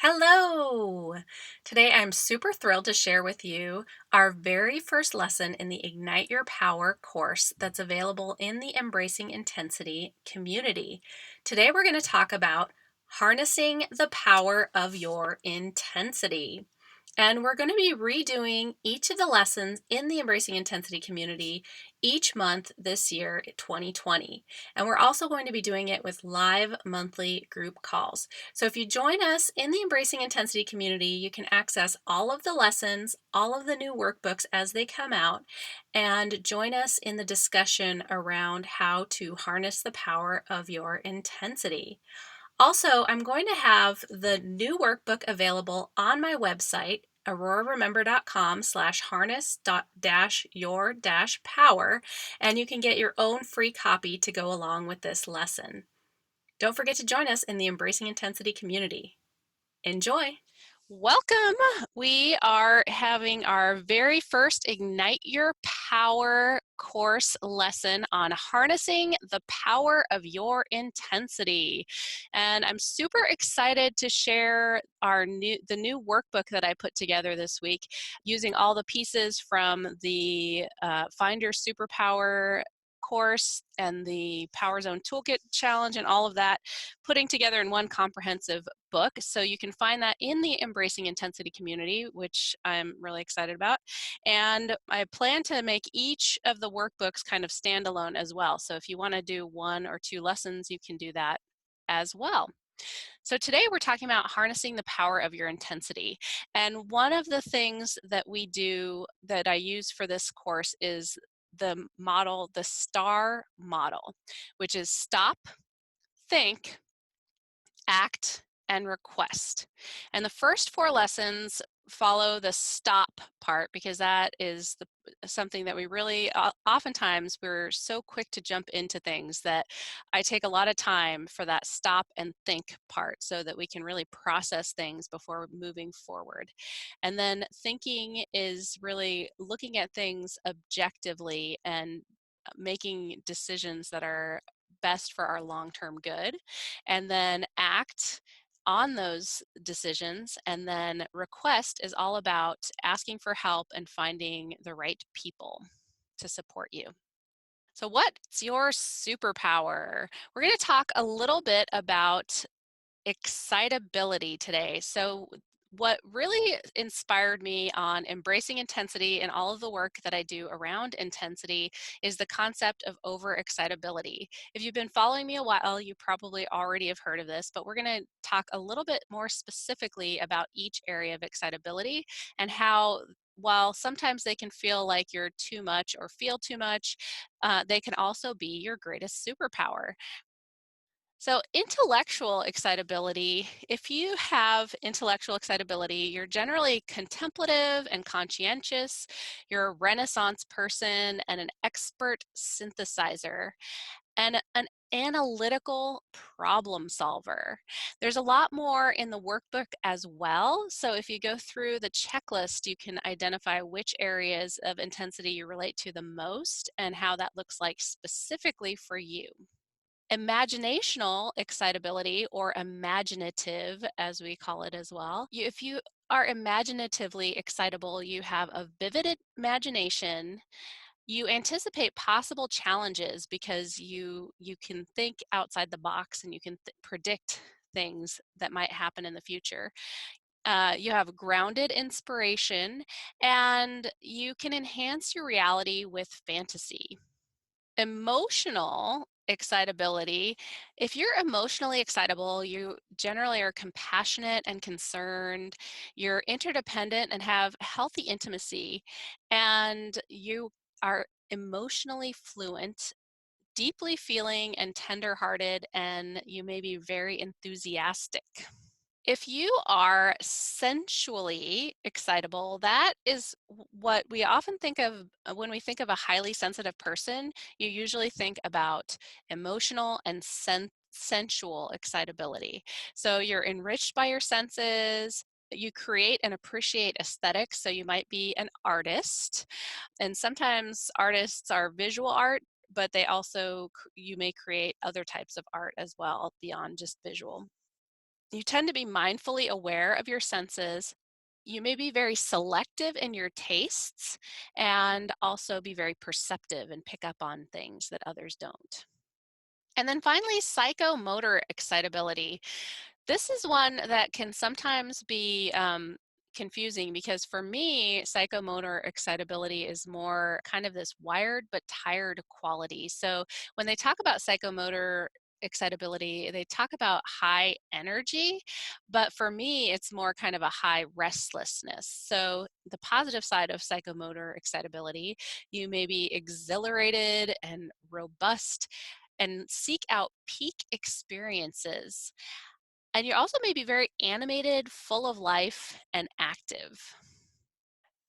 Hello! Today I'm super thrilled to share with you our very first lesson in the Ignite Your Power course that's available in the Embracing Intensity community. Today we're going to talk about harnessing the power of your intensity. And we're going to be redoing each of the lessons in the Embracing Intensity community each month this year, 2020. And we're also going to be doing it with live monthly group calls. So if you join us in the Embracing Intensity community, you can access all of the lessons, all of the new workbooks as they come out, and join us in the discussion around how to harness the power of your intensity. Also, I'm going to have the new workbook available on my website, auroraremember.com/harness-your-power, and you can get your own free copy to go along with this lesson. Don't forget to join us in the Embracing Intensity community. Enjoy! Welcome. We are having our very first Ignite Your Power course lesson on harnessing the power of your intensity. And I'm super excited to share the new workbook that I put together this week using all the pieces from the Find Your Superpower course and the Power Zone Toolkit challenge and all of that, putting together in one comprehensive book. So you can find that in the Embracing Intensity community, which I'm really excited about. And I plan to make each of the workbooks kind of standalone as well. So if you want to do one or two lessons, you can do that as well. So today we're talking about harnessing the power of your intensity. And one of the things that we do that I use for this course is the model, the STAR model, which is stop, think, act, and request. And the first four lessons follow the stop part because that is something that we really oftentimes we're so quick to jump into things that I take a lot of time for that stop and think part so that we can really process things before moving forward. And then thinking is really looking at things objectively and making decisions that are best for our long-term good, and then act on those decisions. And then request is all about asking for help and finding the right people to support you. So what's your superpower? We're going to talk a little bit about excitability today. So what really inspired me on embracing intensity and all of the work that I do around intensity is the concept of overexcitability. If you've been following me a while, you probably already have heard of this, but we're going to talk a little bit more specifically about each area of excitability and how while sometimes they can feel like you're too much or feel too much, they can also be your greatest superpower. So, intellectual excitability, if you have intellectual excitability, you're generally contemplative and conscientious. You're a Renaissance person and an expert synthesizer and an analytical problem solver. There's a lot more in the workbook as well. So, if you go through the checklist, you can identify which areas of intensity you relate to the most and how that looks like specifically for you. Imaginational excitability, or imaginative as we call it as well. If you are imaginatively excitable, you have a vivid imagination. You anticipate possible challenges because you can think outside the box and you can predict things that might happen in the future. You have grounded inspiration and you can enhance your reality with fantasy. Emotional excitability. If you're emotionally excitable, you generally are compassionate and concerned. You're interdependent and have healthy intimacy, and you are emotionally fluent, deeply feeling and tender-hearted, and you may be very enthusiastic. If you are sensually excitable, that is what we often think of when we think of a highly sensitive person. You usually think about emotional and sensual excitability. So you're enriched by your senses. You create and appreciate aesthetics. So you might be an artist. And sometimes artists are visual art, but they also, you may create other types of art as well beyond just visual. You tend to be mindfully aware of your senses. You may be very selective in your tastes and also be very perceptive and pick up on things that others don't. And then finally, psychomotor excitability. This is one that can sometimes be confusing because for me, psychomotor excitability is more kind of this wired but tired quality. So when they talk about psychomotor excitability, they talk about high energy, but for me, it's more kind of a high restlessness. So the positive side of psychomotor excitability, you may be exhilarated and robust and seek out peak experiences. And you also may be very animated, full of life, and active.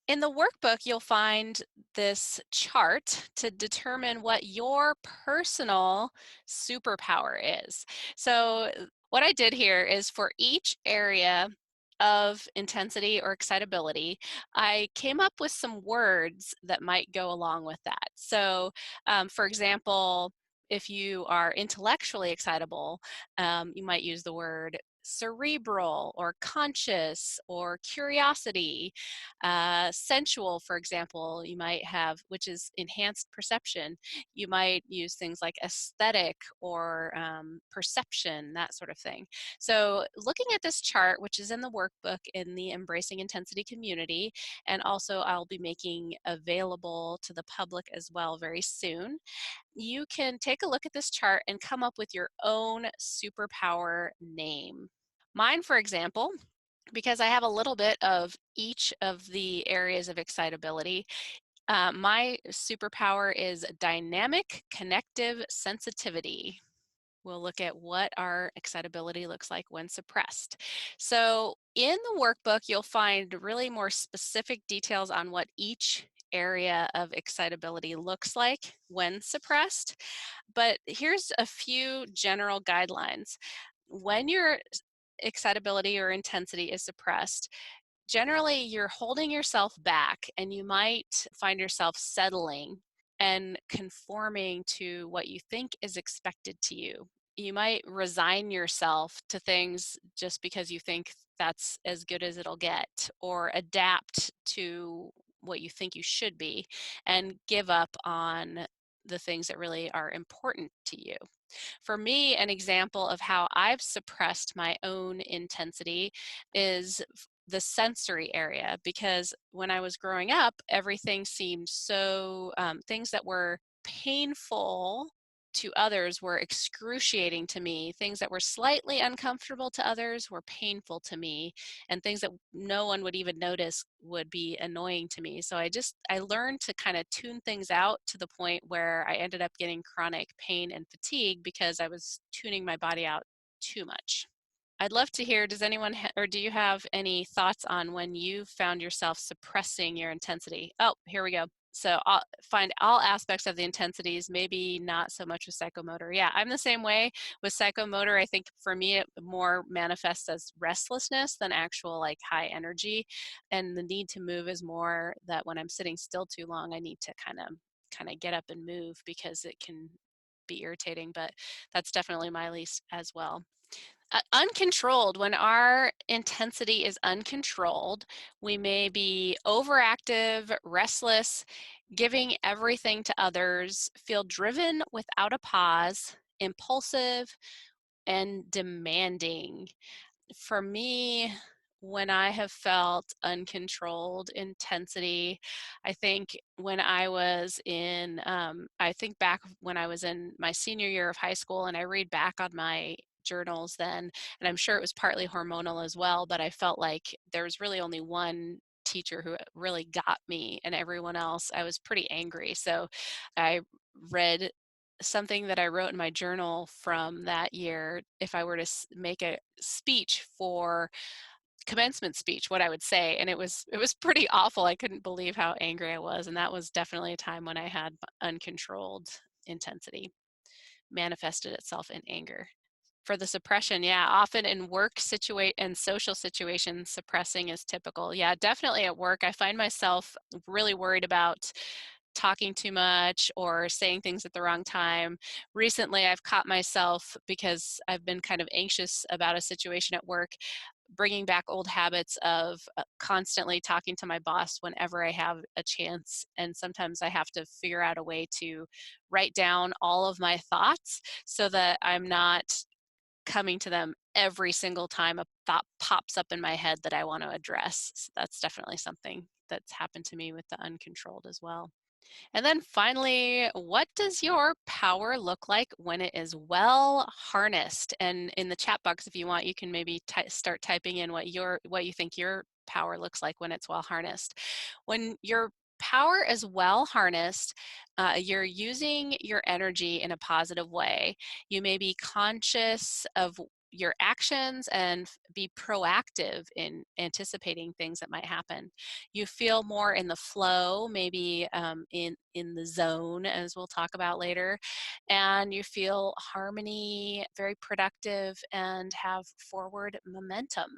In the workbook, you'll find this chart to determine what your personal superpower is. So, what I did here is for each area of intensity or excitability, I came up with some words that might go along with that. So, for example, if you are intellectually excitable, you might use the word cerebral or conscious or curiosity. Sensual, for example, you might have, which is enhanced perception. You might use things like aesthetic or perception, that sort of thing. So, looking at this chart, which is in the workbook in the Embracing Intensity community, and also I'll be making available to the public as well very soon, you can take a look at this chart and come up with your own superpower name. Mine, for example, because I have a little bit of each of the areas of excitability, my superpower is dynamic connective sensitivity. We'll look at what our excitability looks like when suppressed. So, in the workbook, you'll find really more specific details on what each area of excitability looks like when suppressed. But here's a few general guidelines. When your excitability or intensity is suppressed, generally you're holding yourself back and you might find yourself settling and conforming to what you think is expected to you. You might resign yourself to things just because you think that's as good as it'll get, or adapt to what you think you should be and give up on the things that really are important to you. For me, an example of how I've suppressed my own intensity is the sensory area, because when I was growing up, everything seemed so, things that were painful to others were excruciating to me. Things that were slightly uncomfortable to others were painful to me. And things that no one would even notice would be annoying to me. So I learned to kind of tune things out to the point where I ended up getting chronic pain and fatigue because I was tuning my body out too much. I'd love to hear, does anyone or do you have any thoughts on when you found yourself suppressing your intensity? Oh, here we go. So I'll find all aspects of the intensities, maybe not so much with psychomotor. Yeah, I'm the same way with psychomotor. I think for me, it more manifests as restlessness than actual like high energy. And the need to move is more that when I'm sitting still too long, I need to kind of get up and move because it can be irritating, but that's definitely my least as well. Uncontrolled, when our intensity is uncontrolled, we may be overactive, restless, giving everything to others, feel driven without a pause, impulsive, and demanding. For me, when I have felt uncontrolled intensity, I think when I was in, I think back when I was in my senior year of high school and I read back on my journals then, and I'm sure it was partly hormonal as well, but I felt like there was really only one teacher who really got me, and everyone else, I was pretty angry. So I read something that I wrote in my journal from that year. If I were to make a speech for commencement speech, what I would say, and it was pretty awful. I couldn't believe how angry I was, and that was definitely a time when I had uncontrolled intensity manifested itself in anger. For the suppression, yeah, often in work situate and social situations, suppressing is typical. Yeah, definitely at work, I find myself really worried about talking too much or saying things at the wrong time. Recently, I've caught myself because I've been kind of anxious about a situation at work, bringing back old habits of constantly talking to my boss whenever I have a chance. And sometimes I have to figure out a way to write down all of my thoughts so that I'm not coming to them every single time a thought pops up in my head that I want to address. So that's definitely something that's happened to me with the uncontrolled as well. And then finally, what does your power look like when it is well harnessed? And in the chat box, if you want, you can maybe start typing in what you think your power looks like when it's well harnessed. When your power is well harnessed, you're using your energy in a positive way. You may be conscious of your actions and be proactive in anticipating things that might happen. You feel more in the flow, maybe in the zone, as we'll talk about later, and you feel harmony, very productive, and have forward momentum.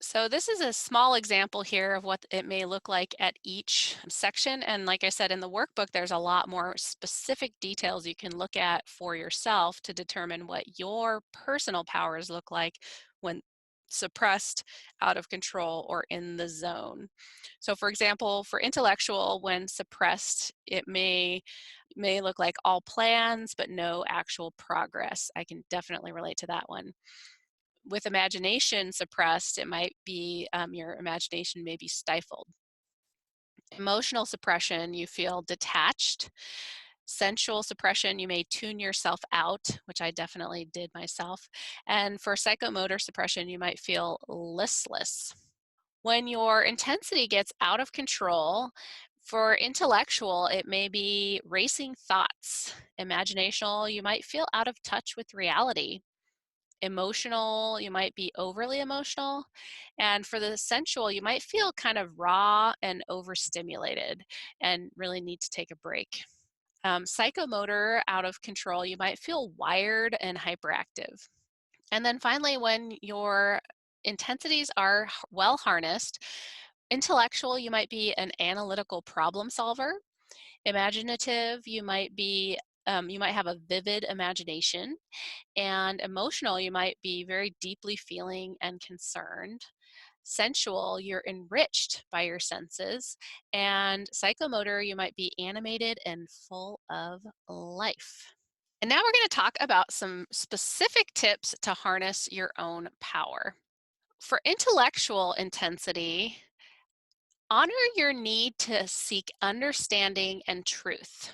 So this is a small example here of what it may look like at each section. And like I said, in the workbook, there's a lot more specific details you can look at for yourself to determine what your personal powers look like when suppressed, out of control, or in the zone. So for example, for intellectual, when suppressed, it may look like all plans, but no actual progress. I can definitely relate to that one. With imagination suppressed, it might be your imagination may be stifled. Emotional suppression, you feel detached. Sensual suppression, you may tune yourself out, which I definitely did myself. And for psychomotor suppression, you might feel listless. When your intensity gets out of control, for intellectual, it may be racing thoughts. Imaginational, you might feel out of touch with reality. Emotional, you might be overly emotional. And for the sensual, you might feel kind of raw and overstimulated and really need to take a break. Psychomotor, out of control, you might feel wired and hyperactive. And then finally, when your intensities are well harnessed, intellectual, you might be an analytical problem solver. Imaginative, you might have a vivid imagination. And emotional, you might be very deeply feeling and concerned. Sensual, you're enriched by your senses. And psychomotor, you might be animated and full of life. And now we're going to talk about some specific tips to harness your own power. For intellectual intensity, honor your need to seek understanding and truth.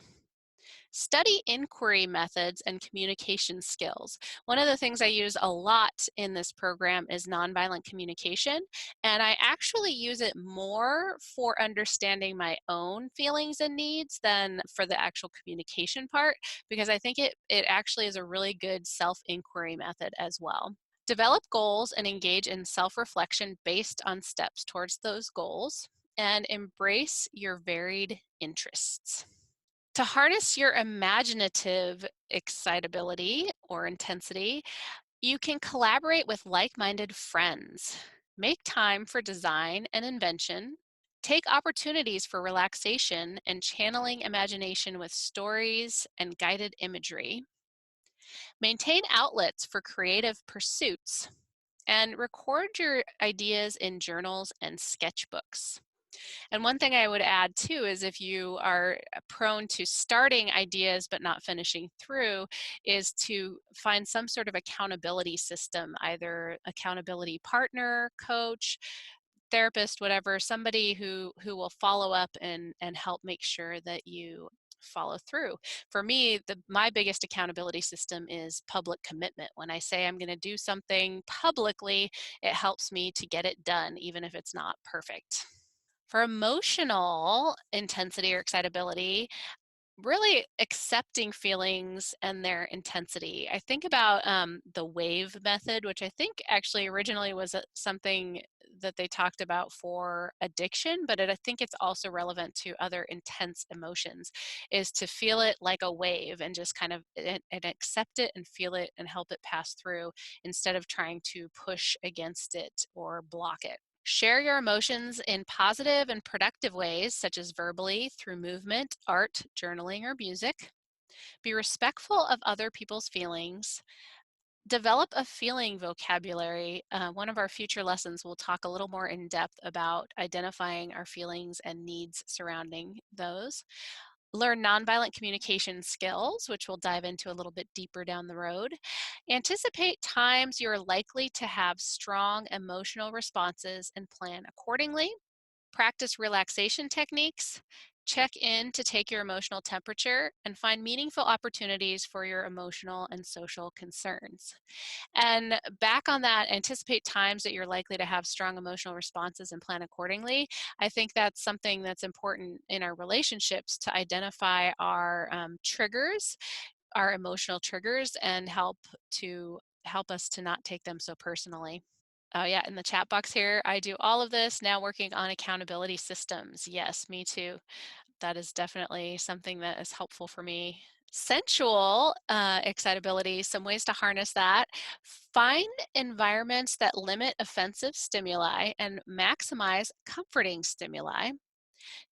Study inquiry methods and communication skills. One of the things I use a lot in this program is nonviolent communication, and I actually use it more for understanding my own feelings and needs than for the actual communication part, because I think it actually is a really good self-inquiry method as well. Develop goals and engage in self-reflection based on steps towards those goals, and embrace your varied interests. To harness your imaginative excitability or intensity, you can collaborate with like minded friends. Make time for design and invention. Take opportunities for relaxation and channeling imagination with stories and guided imagery. Maintain outlets for creative pursuits. And record your ideas in journals and sketchbooks. And one thing I would add too is if you are prone to starting ideas but not finishing through, is to find some sort of accountability system, either accountability partner, coach, therapist, whatever, somebody who will follow up and help make sure that you follow through. For me, my biggest accountability system is public commitment. When I say I'm going to do something publicly, it helps me to get it done, even if it's not perfect. For emotional intensity or excitability, really accepting feelings and their intensity. I think about the wave method, which I think actually originally was something that they talked about for addiction, but I think it's also relevant to other intense emotions, is to feel it like a wave and just kind of and accept it and feel it and help it pass through instead of trying to push against it or block it. Share your emotions in positive and productive ways, such as verbally through movement, art, journaling, or music. Be respectful of other people's feelings. Develop a feeling vocabulary. One of our future lessons will talk a little more in depth about identifying our feelings and needs surrounding those. Learn nonviolent communication skills, which we'll dive into a little bit deeper down the road. Anticipate times you're likely to have strong emotional responses and plan accordingly. Practice relaxation techniques. Check in to take your emotional temperature and find meaningful opportunities for your emotional and social concerns. And back on that, anticipate times that you're likely to have strong emotional responses and plan accordingly. I think that's something that's important in our relationships to identify our triggers, our emotional triggers, and help us to not take them so personally. Oh, yeah, in the chat box here, I do all of this now working on accountability systems. Yes, me too. That is definitely something that is helpful for me. Sensual excitability, some ways to harness that. Find environments that limit offensive stimuli and maximize comforting stimuli.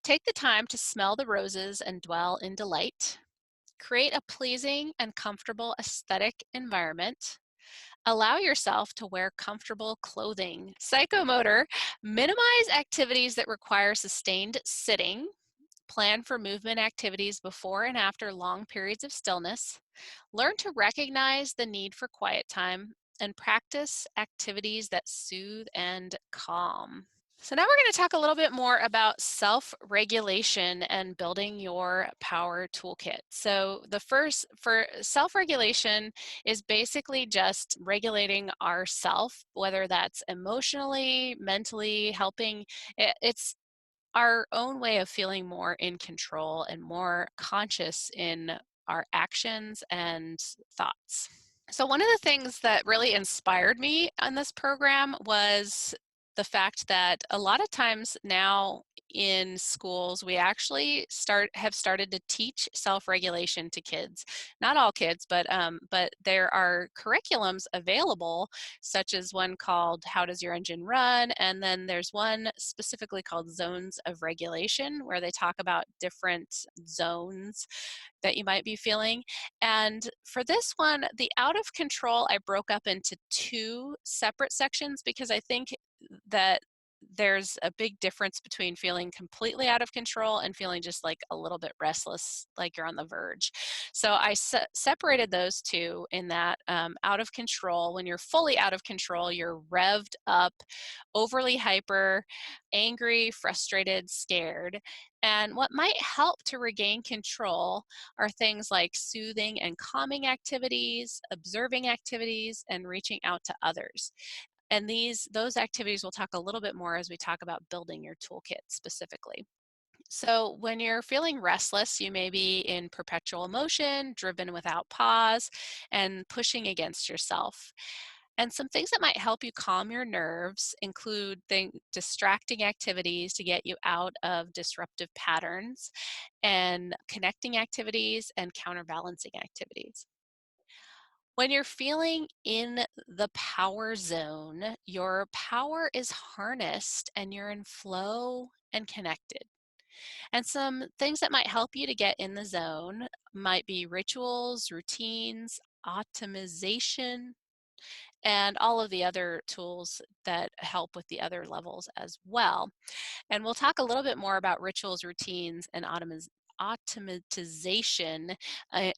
Take the time to smell the roses and dwell in delight. Create a pleasing and comfortable aesthetic environment. Allow yourself to wear comfortable clothing. Psychomotor, minimize activities that require sustained sitting. Plan for movement activities before and after long periods of stillness. Learn to recognize the need for quiet time and practice activities that soothe and calm. So, now we're going to talk a little bit more about self regulation and building your power toolkit. So, the first for self regulation is basically just regulating ourself, whether that's emotionally, mentally, helping. It's our own way of feeling more in control and more conscious in our actions and thoughts. So, one of the things that really inspired me on this program was the fact that a lot of times now in schools we actually have started to teach self-regulation to kids. Not all kids, but there are curriculums available, such as one called "How Does Your Engine Run?" and then there's one specifically called "Zones of Regulation," where they talk about different zones that you might be feeling. And for this one, the out of control, I broke up into two separate sections because I think that there's a big difference between feeling completely out of control and feeling just like a little bit restless, like you're on the verge. So I separated those two in that out of control, when you're fully out of control, you're revved up, overly hyper, angry, frustrated, scared. And what might help to regain control are things like soothing and calming activities, observing activities, and reaching out to others. And those activities we'll talk a little bit more as we talk about building your toolkit specifically. So, when you're feeling restless, you may be in perpetual motion, driven without pause, and pushing against yourself. And some things that might help you calm your nerves include distracting activities to get you out of disruptive patterns, and connecting activities and counterbalancing activities. When you're feeling in the power zone, your power is harnessed and you're in flow and connected. And some things that might help you to get in the zone might be rituals, routines, optimization, and all of the other tools that help with the other levels as well. And we'll talk a little bit more about rituals, routines, and automatization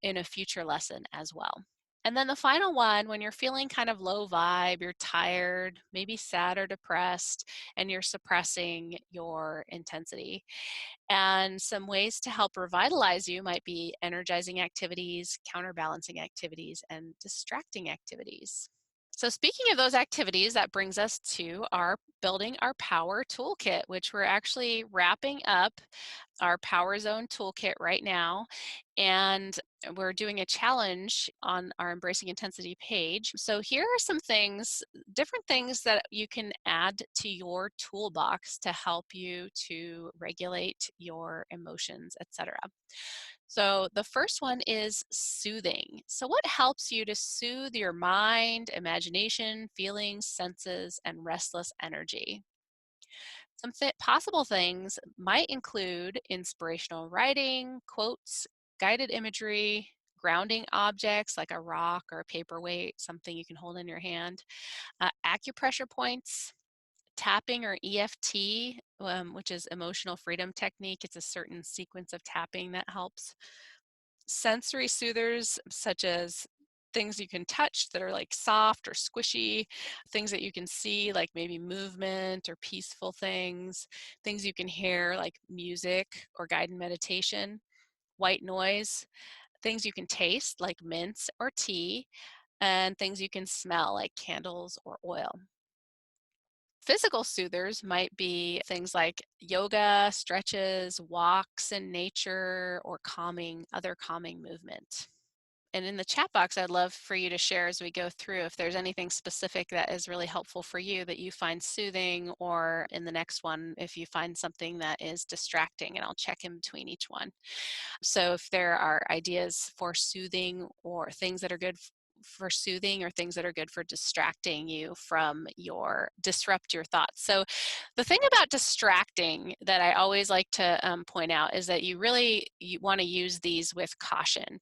in a future lesson as well. And then the final one, when you're feeling kind of low vibe, you're tired, maybe sad or depressed, and you're suppressing your intensity. And some ways to help revitalize you might be energizing activities, counterbalancing activities, and distracting activities. So, speaking of those activities, that brings us to our building our power toolkit, which we're actually wrapping up our Power Zone toolkit right now. And we're doing a challenge on our Embracing Intensity page. So, here are some things, different things that you can add to your toolbox to help you to regulate your emotions, etc. So, the first one is soothing. So, what helps you to soothe your mind, imagination, feelings, senses, and restless energy? Possible things might include inspirational writing, quotes, guided imagery, grounding objects like a rock or a paperweight, something you can hold in your hand, acupressure points, tapping or EFT, which is emotional freedom technique. It's a certain sequence of tapping that helps. Sensory soothers, such as things you can touch that are like soft or squishy, things that you can see, like maybe movement or peaceful things you can hear, like music or guided meditation, white noise, things you can taste, like mints or tea, and things you can smell, like candles or oil. Physical soothers might be things like yoga, stretches, walks in nature, or other calming movement. And in the chat box, I'd love for you to share as we go through if there's anything specific that is really helpful for you that you find soothing, or in the next one, if you find something that is distracting, and I'll check in between each one. So if there are ideas for soothing or things that are good for soothing or things that are good for distracting you from your disrupt your thoughts. So the thing about distracting that I always like to point out is that you want to use these with caution.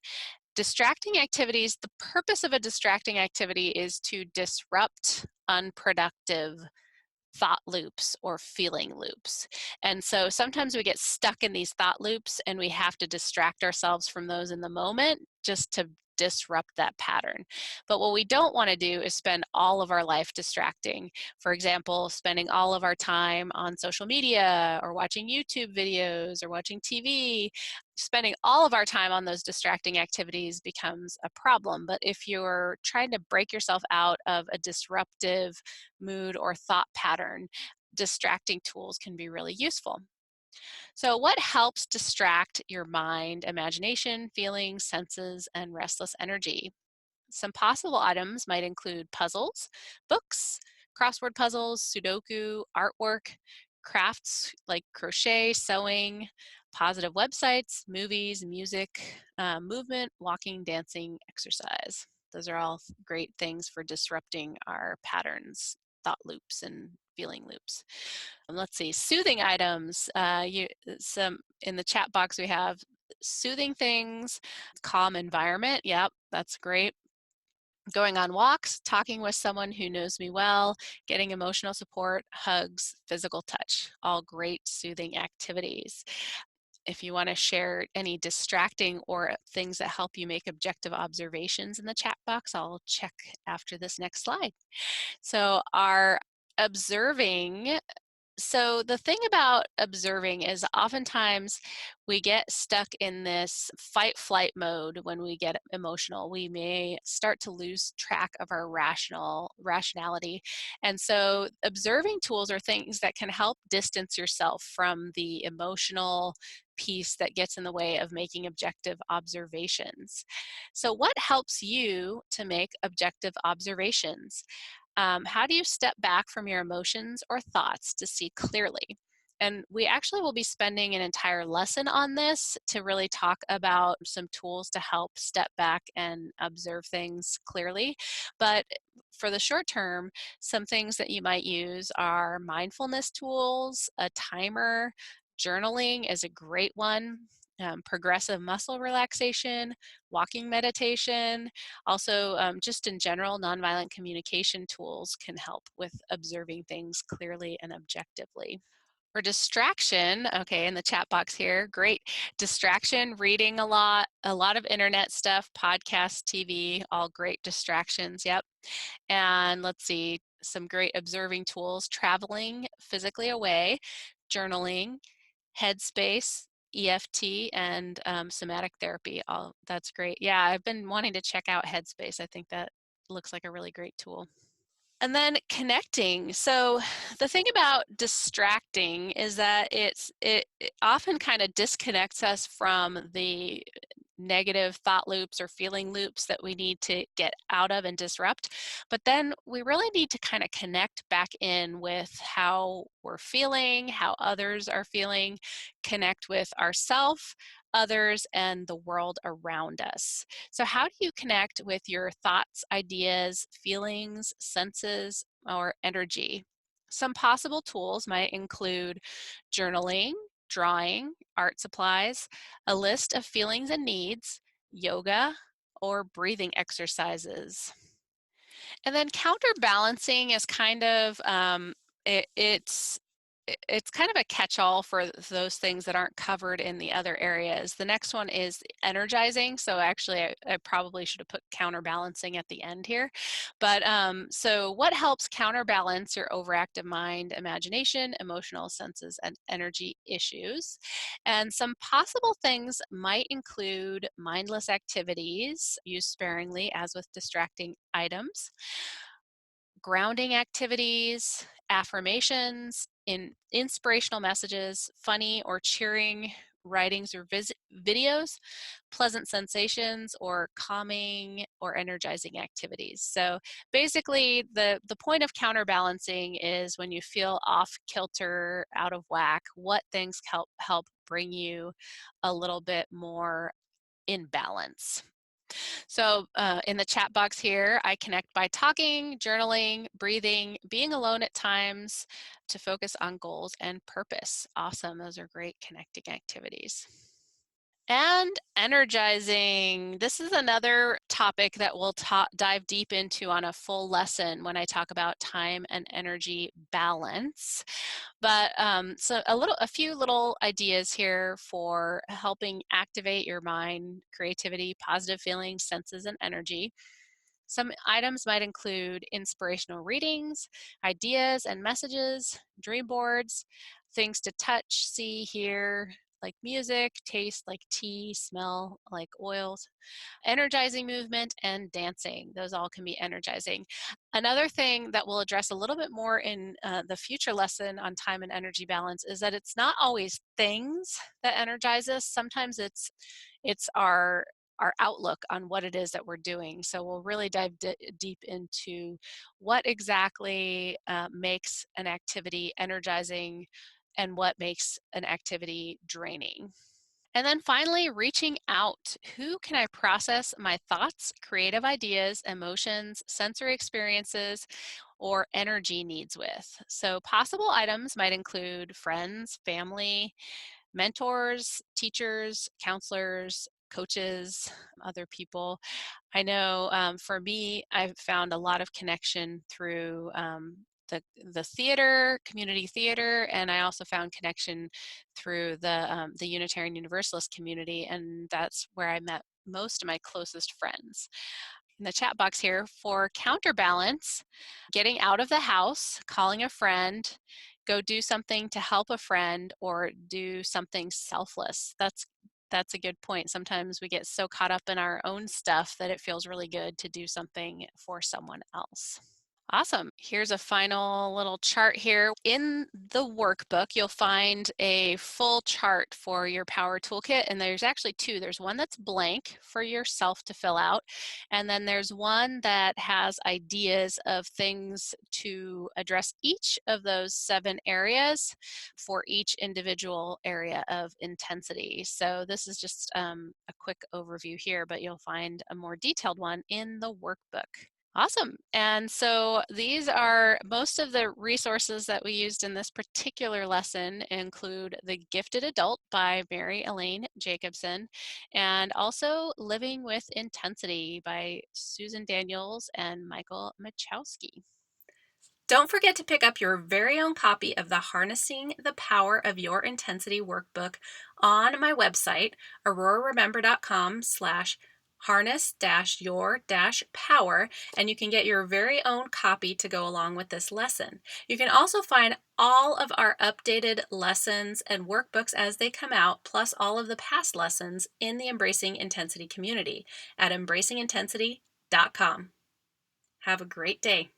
Distracting activities, the purpose of a distracting activity is to disrupt unproductive thought loops or feeling loops. And so sometimes we get stuck in these thought loops and we have to distract ourselves from those in the moment just to disrupt that pattern. But what we don't want to do is spend all of our life distracting. For example, spending all of our time on social media or watching YouTube videos or watching TV. Spending all of our time on those distracting activities becomes a problem. But if you're trying to break yourself out of a disruptive mood or thought pattern, distracting tools can be really useful. So, what helps distract your mind, imagination, feelings, senses, and restless energy? Some possible items might include puzzles, books, crossword puzzles, Sudoku, artwork, crafts like crochet, sewing, positive websites, movies, music, movement, walking, dancing, exercise. Those are all great things for disrupting our patterns, thought loops, and feeling loops. Let's see, soothing items. Some in the chat box we have soothing things, calm environment. Yep, that's great. Going on walks, talking with someone who knows me well, getting emotional support, hugs, physical touch, all great soothing activities. If you want to share any distracting or things that help you make objective observations in the chat box, I'll check after this next slide. So, our observing so the thing about observing is oftentimes we get stuck in this fight flight mode when we get emotional. We may start to lose track of our rationality. And so observing tools are things that can help distance yourself from the emotional piece that gets in the way of making objective observations. So what helps you to make objective observations? How do you step back from your emotions or thoughts to see clearly? And we actually will be spending an entire lesson on this to really talk about some tools to help step back and observe things clearly. But for the short term, some things that you might use are mindfulness tools, a timer, journaling is a great one. Progressive muscle relaxation, walking meditation, also, just in general, nonviolent communication tools can help with observing things clearly and objectively. For distraction, okay, in the chat box here, great. Distraction, reading a lot of internet stuff, podcasts, TV, all great distractions, yep. And let's see, some great observing tools, traveling physically away, journaling, Headspace, EFT, and somatic therapy. All that's great. Yeah, I've been wanting to check out Headspace. I think that looks like a really great tool. And then connecting. So the thing about distracting is that it often kind of disconnects us from the negative thought loops or feeling loops that we need to get out of and disrupt. But then we really need to kind of connect back in with how we're feeling, how others are feeling, connect with ourself, others, and the world around us. So, how do you connect with your thoughts, ideas, feelings, senses, or energy? Some possible tools might include journaling, drawing, art supplies, a list of feelings and needs, yoga, or breathing exercises. And then counterbalancing is kind of it, it's it's kind of a catch-all for those things that aren't covered in the other areas. The next one is energizing. So actually, I probably should have put counterbalancing at the end here. But so what helps counterbalance your overactive mind, imagination, emotional senses, and energy issues? And some possible things might include mindless activities used sparingly, as with distracting items, grounding activities, affirmations, inspirational messages, funny or cheering writings or videos, pleasant sensations, or calming or energizing activities. So basically, the point of counterbalancing is when you feel off kilter, out of whack, what things help bring you a little bit more in balance. So, in the chat box here, I connect by talking, journaling, breathing, being alone at times to focus on goals and purpose. Awesome. Those are great connecting activities. And energizing. This is another topic that we'll dive deep into on a full lesson when I talk about time and energy balance. But so a few little ideas here for helping activate your mind, creativity, positive feelings, senses, and energy. Some items might include inspirational readings, ideas and messages, dream boards, things to touch, see, hear, like music, taste like tea, smell like oils, energizing movement, and dancing. Those all can be energizing. Another thing that we'll address a little bit more in the future lesson on time and energy balance is that it's not always things that energize us. Sometimes it's our outlook on what it is that we're doing. So we'll really dive deep into what exactly makes an activity energizing and what makes an activity draining. And then finally, reaching out. Who can I process my thoughts, creative ideas, emotions, sensory experiences, or energy needs with? So, possible items might include friends, family, mentors, teachers, counselors, coaches, other people. I know for me, I've found a lot of connection through the theater, community theater, and I also found connection through the Unitarian Universalist community, and that's where I met most of my closest friends. In the chat box here for counterbalance, getting out of the house, calling a friend, go do something to help a friend, or do something selfless. That's a good point. Sometimes we get so caught up in our own stuff that it feels really good to do something for someone else. Awesome. Here's a final little chart here. In the workbook, you'll find a full chart for your power toolkit, and there's actually two. There's one that's blank for yourself to fill out, and then there's one that has ideas of things to address each of those 7 areas for each individual area of intensity. So this is just a quick overview here, but you'll find a more detailed one in the workbook. Awesome. And so these are most of the resources that we used in this particular lesson include The Gifted Adult by Mary Elaine Jacobson, and also Living with Intensity by Susan Daniels and Michael Machowski. Don't forget to pick up your very own copy of the Harnessing the Power of Your Intensity workbook on my website, auroraremember.com/harness-your-power, and you can get your very own copy to go along with this lesson. You can also find all of our updated lessons and workbooks as they come out, plus all of the past lessons in the Embracing Intensity community at embracingintensity.com. Have a great day.